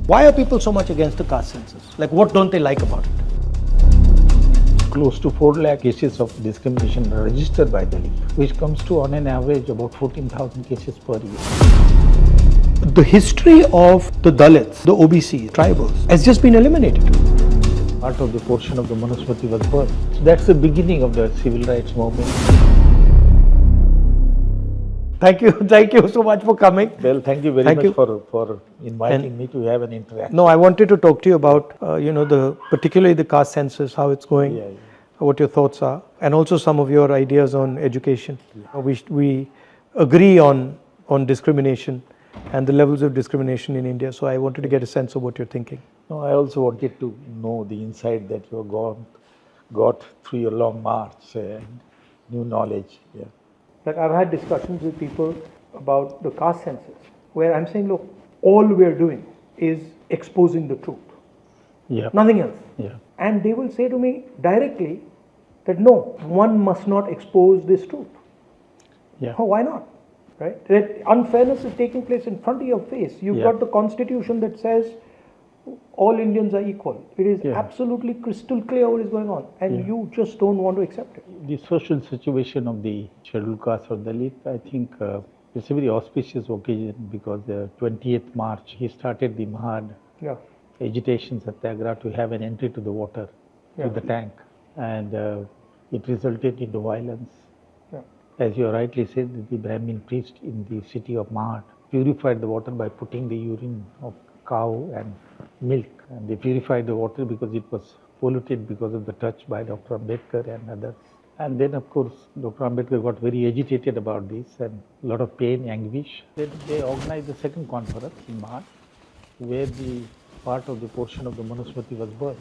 Why are people so much against the caste census? Like, what don't they like about it? Close to 4 lakh cases of discrimination are registered by the league, which comes to on an average about 14,000 cases per year. The history of the Dalits, the OBC, tribals, has just been eliminated. Part of the portion of the Manusmriti was burned. So that's the beginning of the civil rights movement. Thank you so much for coming. Well, thank you very much for inviting me to have an interaction. No, I wanted to talk to you about, particularly the caste census, how it's going, what your thoughts are, and also some of your ideas on education. Yeah. We agree on discrimination and the levels of discrimination in India. So I wanted to get a sense of what you're thinking. No, I also wanted to know the insight that you have got through your long march and new knowledge. Yeah. Like, I've had discussions with people about the caste census, where I'm saying, look, all we're doing is exposing the truth. Yeah. Nothing else. Yeah. And they will say to me directly that no, one must not expose this truth. Yeah. Oh, why not? Right? That unfairness is taking place in front of your face. You've got the constitution that says all Indians are equal. It is absolutely crystal clear what is going on, and you just don't want to accept it. The social situation of the scheduled caste or Dalit, I think it's a very auspicious occasion because the 20th March he started the Mahad agitation satyagraha to have an entry to the water, to the tank, and it resulted into violence. Yeah. As you rightly said, the Brahmin priest in the city of Mahad purified the water by putting the urine of cow and milk, and they purified the water because it was polluted because of the touch by Dr. Ambedkar and others. And then of course Dr. Ambedkar got very agitated about this and a lot of pain, anguish. Then they organized the second conference in March, where the part of the portion of the Manusmriti was burned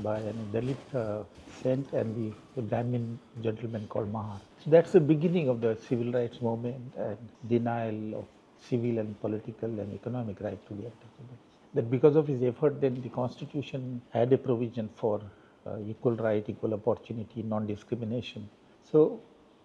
by a Dalit saint and the Brahmin gentleman called Mahar. So that's the beginning of the civil rights movement and denial of civil and political and economic rights to the untouchables. That because of his effort, then the constitution had a provision for equal right, equal opportunity, non-discrimination. So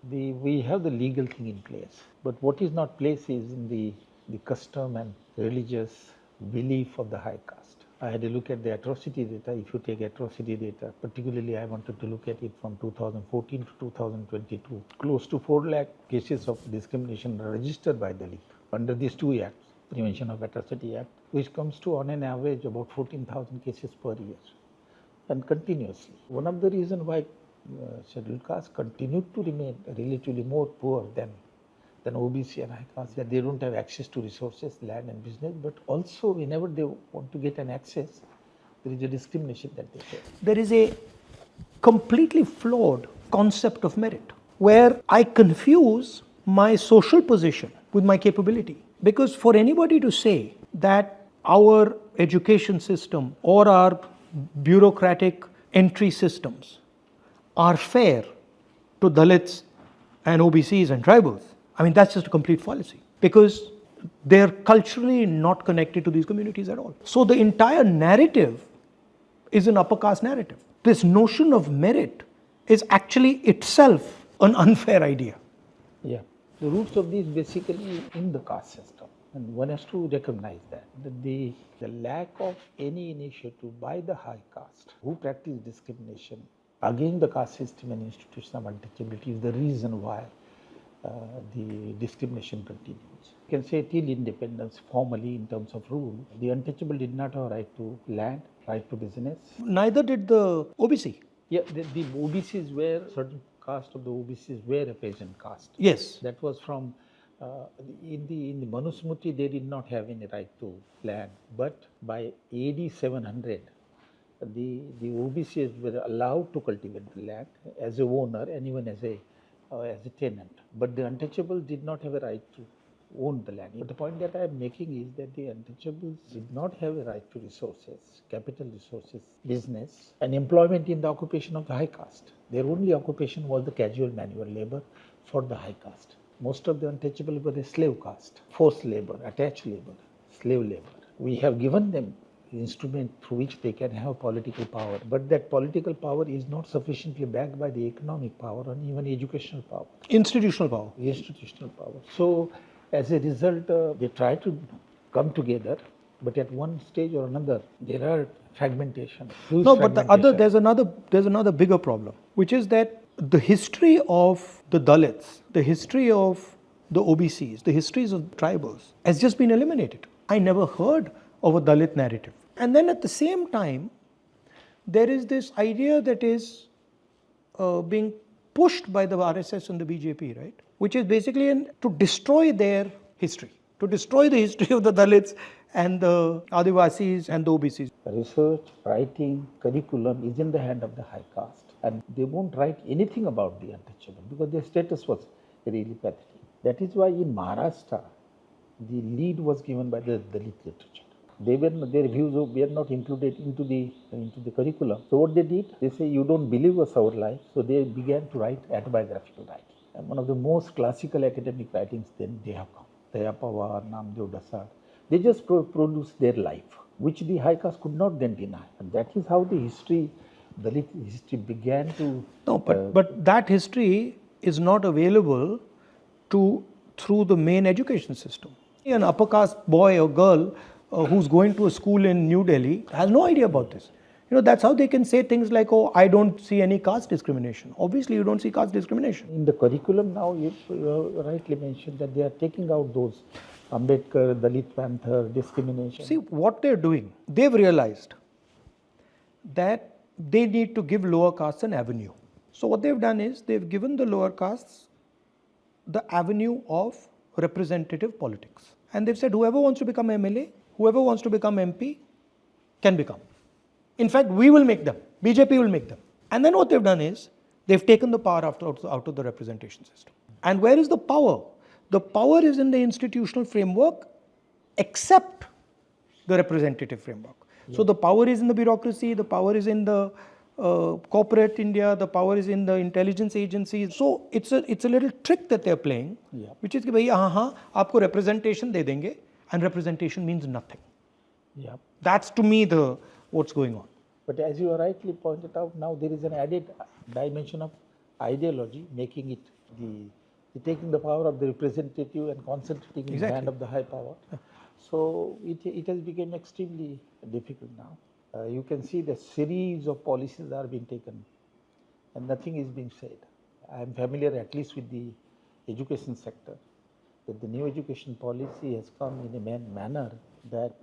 we have the legal thing in place. But what is not placed is in the custom and religious belief of the high caste. I had a look at the atrocity data. If you take atrocity data, particularly I wanted to look at it from 2014 to 2022. Close to 4 lakh cases of discrimination are registered by the league under these two acts, Prevention of Atrocity Act, which comes to on an average about 14,000 cases per year and continuously. One of the reasons why scheduled castes continued to remain relatively more poor than OBC and high caste, that they don't have access to resources, land and business, but also whenever they want to get an access, there is a discrimination that they face. There is a completely flawed concept of merit, where I confuse my social position with my capability. Because for anybody to say that our education system or our bureaucratic entry systems are fair to Dalits and OBCs and tribals, I mean, that's just a complete fallacy, because they're culturally not connected to these communities at all. So the entire narrative is an upper caste narrative. This notion of merit is actually itself an unfair idea. Yeah. The roots of this basically in the caste system, and one has to recognize that the lack of any initiative by the high caste who practice discrimination against the caste system and institutional untouchability is the reason why the discrimination continues. You can say till independence formally in terms of rule, the untouchable did not have a right to land, right to business. Neither did the OBC. Yeah, the OBCs were certain caste of the OBCs were a peasant caste. Yes. That was from, in the Manusmriti they did not have any right to land, but by AD 700, the OBCs were allowed to cultivate the land as a owner and even as a tenant. But the untouchables did not have a right to own the land. But the point that I am making is that the untouchables did not have a right to resources, capital resources, business, and employment in the occupation of the high caste. Their only occupation was the casual manual labor for the high caste. Most of the untouchables were a slave caste, forced labor, attached labor, slave labor. We have given them instrument through which they can have political power, but that political power is not sufficiently backed by the economic power or even educational power. Institutional power. Institutional power. So as a result, they try to come together But at one stage or another, there are fragmentation, huge No, but fragmentation. there's another bigger problem, which is that the history of the Dalits, the history of the OBCs, the histories of tribals has just been eliminated. I never heard of a Dalit narrative. And then at the same time, there is this idea that is being pushed by the RSS and the BJP, right? Which is basically to destroy their history, to destroy the history of the Dalits and the Adivasis and the OBCs. Research, writing, curriculum is in the hand of the high caste, and they won't write anything about the untouchable because their status was really pathetic. That is why in Maharashtra, the lead was given by the Dalit literature. Their views were not included into the curriculum. So what they did, they say, you don't believe us our life. So they began to write autobiographical writing. And one of the most classical academic writings then they have come. Daya Pawar, Namdev Dasar. They just produced their life, which the high caste could not then deny. And that is how the history, Dalit history began to... No, but that history is not available through the main education system. An upper caste boy or girl who's going to a school in New Delhi has no idea about this. That's how they can say things like, oh, I don't see any caste discrimination. Obviously, you don't see caste discrimination. In the curriculum now, you rightly mentioned that they are taking out those Ambedkar, Dalit Panther, discrimination. See, what they're doing, they've realized that they need to give lower castes an avenue. So what they've done is they've given the lower castes the avenue of representative politics. And they've said whoever wants to become MLA, whoever wants to become MP can become. In fact, we will make them. BJP will make them. And then what they've done is they've taken the power out of the representation system. And where is the power? The power is in the institutional framework except the representative framework. Yeah. So the power is in the bureaucracy, the power is in the corporate India, the power is in the intelligence agencies. So it's a little trick that they're playing, yeah, which is कि भैया हाँ आपको representation दे देंगे, and representation means nothing. Yeah. That's to me what's going on. But as you rightly pointed out, now there is an added dimension of ideology, making it taking the power of the representative and concentrating in the hand of the high power. So it has become extremely difficult now. You can see the series of policies are being taken and nothing is being said. I am familiar at least with the education sector, that the new education policy has come in a manner that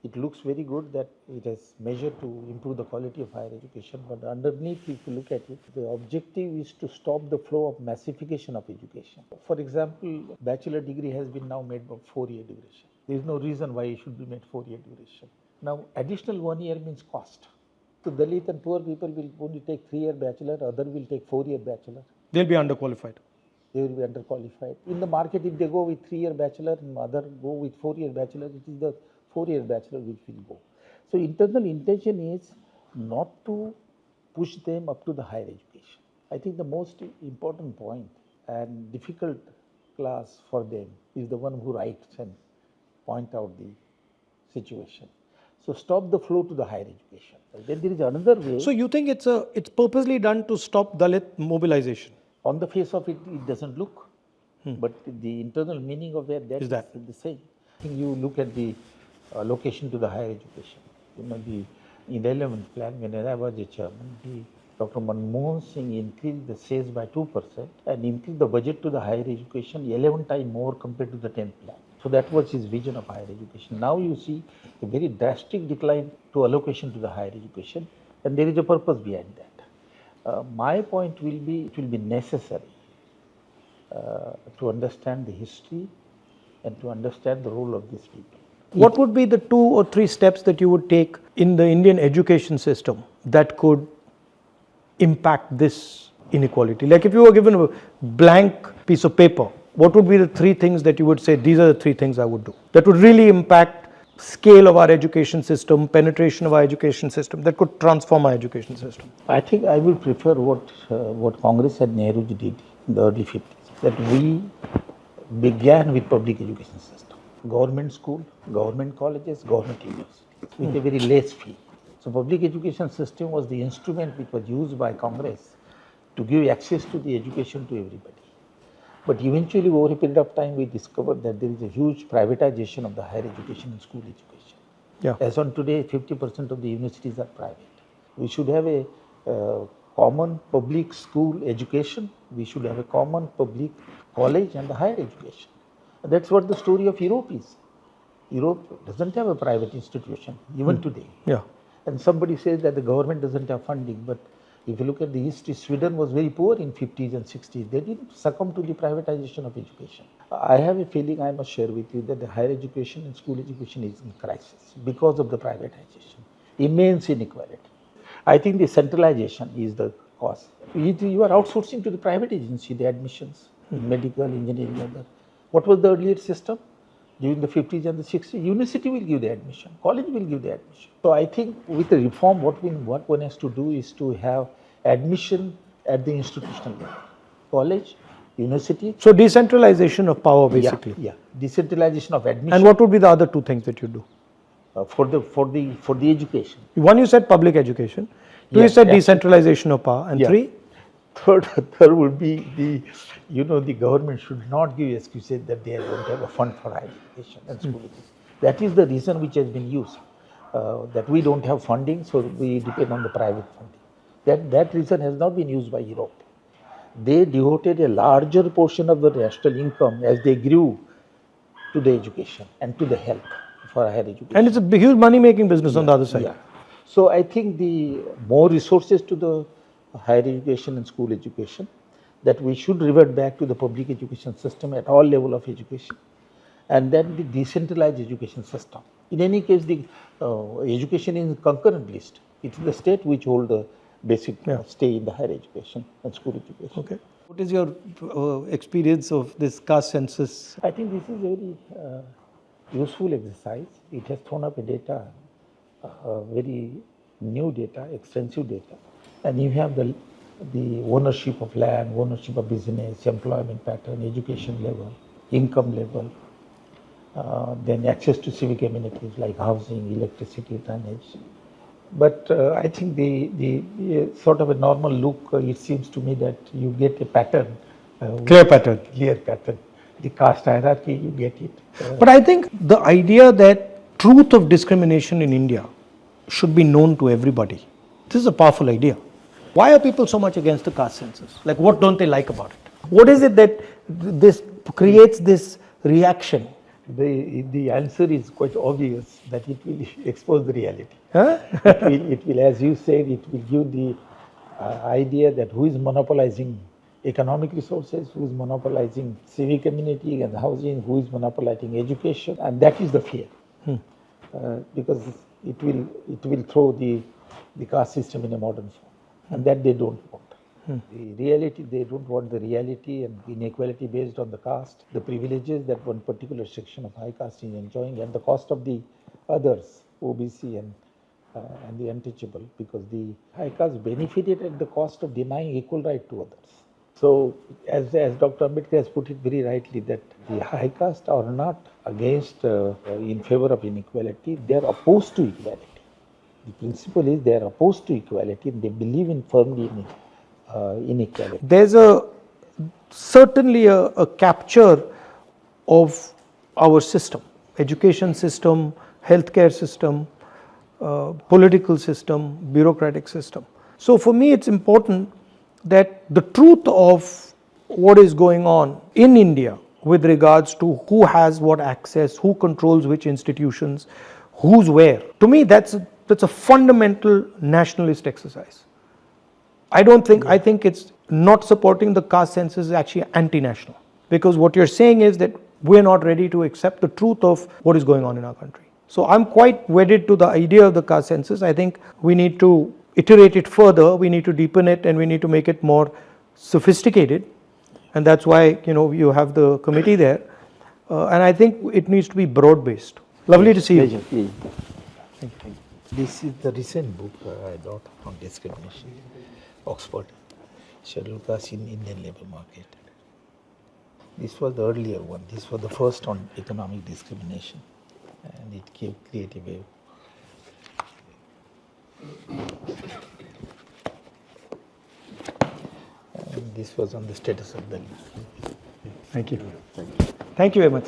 it looks very good, that it has measured to improve the quality of higher education, but underneath, if you look at it, the objective is to stop the flow of massification of education. For example, bachelor degree has been now made of 4-year duration. There is no reason why it should be made 4-year duration. Now, additional 1 year means cost. So Dalit and poor people will only take 3-year bachelor, other will take 4-year bachelor. They'll be underqualified. They will be underqualified. In the market, if they go with 3-year bachelor and other go with 4-year bachelor, it is the 4-year bachelor which will go. So internal intention is not to push them up to the higher education. I think the most important point and difficult class for them is the one who writes and point out the situation. So stop the flow to the higher education. Then there is another way. So you think it's purposely done to stop Dalit mobilization? On the face of it, it doesn't look. But the internal meaning of that is the same. I think you look at the allocation to the higher education. In the 11th plan, when I was a chairman, Dr. Manmohan Singh increased the sales by 2% and increased the budget to the higher education 11 times more compared to the 10th plan. So that was his vision of higher education. Now you see a very drastic decline to allocation to the higher education, and there is a purpose behind that. My point will be, it will be necessary to understand the history and to understand the role of these people. What would be the 2 or 3 steps that you would take in the Indian education system that could impact this inequality? Like if you were given a blank piece of paper, what would be the 3 things that you would say, these are the 3 things I would do, that would really impact scale of our education system, penetration of our education system, that could transform our education system? I think I will prefer what Congress and Nehru did in the early 50s, that we began with public education system, government school, government colleges, government universities, with a very less fee. So public education system was the instrument which was used by Congress to give access to the education to everybody. But eventually, over a period of time, we discovered that there is a huge privatization of the higher education and school education. Yeah. As on today, 50% of the universities are private. We should have a common public school education. We should have a common public college and a higher education. That's what the story of Europe is. Europe doesn't have a private institution, even today. Yeah. And somebody says that the government doesn't have funding, but if you look at the history, Sweden was very poor in 50s and 60s. They didn't succumb to the privatization of education. I have a feeling, I must share with you, that the higher education and school education is in crisis because of the privatization. Immense inequality. I think the centralization is the cause. You are outsourcing to the private agency the admissions in medical, engineering, other. What was the earlier system? During the 50s and the 60s, university will give the admission, college will give the admission. So I think with the reform, what one has to do is to have admission at the institutional level, college, university. So decentralization of power, basically. Yeah, decentralization of admission. And what would be the other two things that you do? For the education. One, you said public education. Two, you said decentralization of power. And three? Third would be the government should not give excuses that they don't have a fund for higher education and school education. That is the reason which has been used, that we don't have funding, so we depend on the private funding. That reason has not been used by Europe. They devoted a larger portion of the national income as they grew to the education and to the health for higher education. And it's a huge money-making business on the other side. Yeah. So I think the more resources to the higher education and school education, that we should revert back to the public education system at all level of education, and then the decentralized education system. In any case, the education is concurrent list. It's the state which hold the basic stay in the higher education and school education. Okay. What is your experience of this caste census? I think this is a very useful exercise. It has thrown up a data, very new data, extensive data. And you have the ownership of land, ownership of business, employment pattern, education level, income level, then access to civic amenities like housing, electricity, drainage. But I think the sort of a normal look, it seems to me that you get a pattern. Clear pattern. Clear pattern. The caste hierarchy, you get it. But I think the idea that truth of discrimination in India should be known to everybody. This is a powerful idea. Why are people so much against the caste census? Like, what don't they like about it? What is it that this creates this reaction? The answer is quite obvious, that it will expose the reality. Huh? it will, as you said, it will give the idea that who is monopolizing economic resources, who is monopolizing civic amenity and housing, who is monopolizing education, and that is the fear. Because it will throw the caste system in a modern form, and that they don't want. The reality, they don't want the reality and inequality based on the caste, the privileges that one particular section of high caste is enjoying, and the cost of the others, OBC and the untouchable, because the high caste benefited at the cost of denying equal right to others. So, as Dr. Ambedkar has put it very rightly, that the high caste are not against, in favor of inequality, they are opposed to equality. The principle is they are opposed to equality and they believe in firmly in inequality. There's certainly a capture of our system, education system, healthcare system, political system, bureaucratic system. So for me it's important that the truth of what is going on in India with regards to who has what access, who controls which institutions, who's where, to me that's a fundamental nationalist exercise. I think it's not supporting the caste census is actually anti-national, because what you're saying is that we're not ready to accept the truth of what is going on in our country. So I'm quite wedded to the idea of the caste census. I think we need to iterate it further, we need to deepen it, and we need to make it more sophisticated, and that's why you have the committee there, and I think it needs to be broad-based. Lovely to see you. Thank you. This is the recent book I got on discrimination, Oxford, Scheduled Caste in Indian Labour Market. This was the earlier one. This was the first on economic discrimination, and it gave creative wave. And this was on the status of the league. Thank you. Thank you very much.